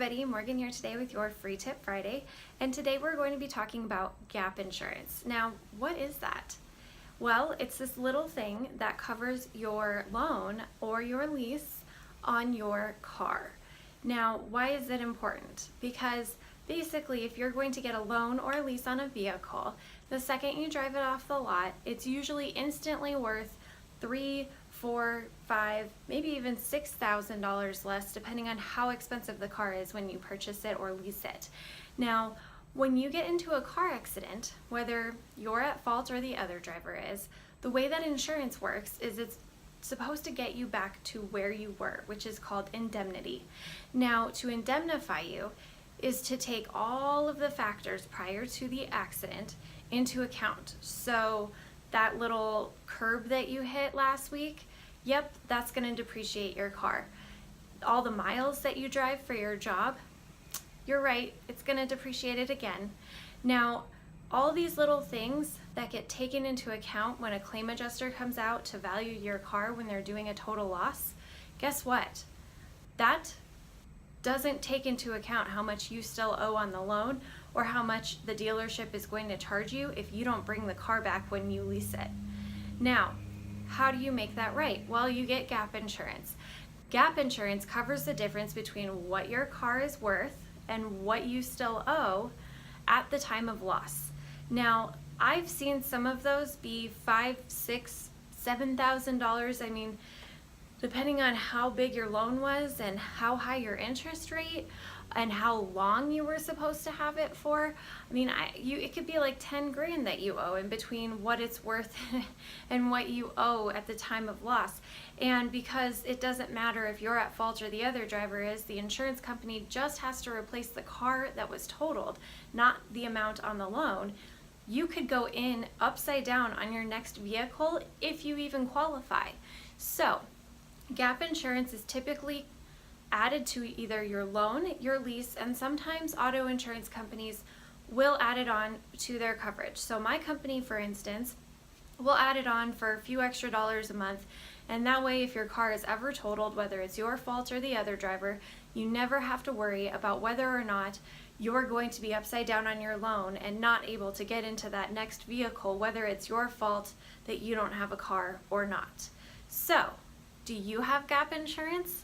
everybody, Morgan here today with your Free Tip Friday, and today we're going to be talking about gap insurance. Now, what is that? Well, it's this little thing that covers your loan or your lease on your car. Now, why is it important? Because basically, if you're going to get a loan or a lease on a vehicle, the second you drive it off the lot, it's usually instantly worth $3, $4, $5, maybe even $6,000 less, depending on how expensive the car is when you purchase it or lease it. Now, when you get into a car accident, whether you're at fault or the other driver is, the way that insurance works is it's supposed to get you back to where you were, which is called indemnity. Now, to indemnify you is to take all of the factors prior to the accident into account. So that little curb that you hit last week, yep, that's going to depreciate your car. All the miles that you drive for your job, you're right, it's going to depreciate it again. Now, all these little things that get taken into account when a claim adjuster comes out to value your car when they're doing a total loss, guess what? That doesn't take into account how much you still owe on the loan or how much the dealership is going to charge you if you don't bring the car back when you lease it. Now, how do you make that right? Well, you get gap insurance. Gap insurance covers the difference between what your car is worth and what you still owe at the time of loss. Now, I've seen some of those be $5,000, $6,000, $7,000. I mean, depending on how big your loan was and how high your interest rate and how long you were supposed to have it for. I mean, it could be like 10 grand that you owe in between what it's worth and what you owe at the time of loss. And because it doesn't matter if you're at fault or the other driver is, the insurance company just has to replace the car that was totaled, not the amount on the loan. You could go in upside down on your next vehicle if you even qualify. So, gap insurance is typically added to either your loan, your lease, and sometimes auto insurance companies will add it on to their coverage. So my company, for instance, will add it on for a few extra dollars a month, and that way if your car is ever totaled, whether it's your fault or the other driver, you never have to worry about whether or not you're going to be upside down on your loan and not able to get into that next vehicle, whether it's your fault that you don't have a car or not. So, do you have gap insurance?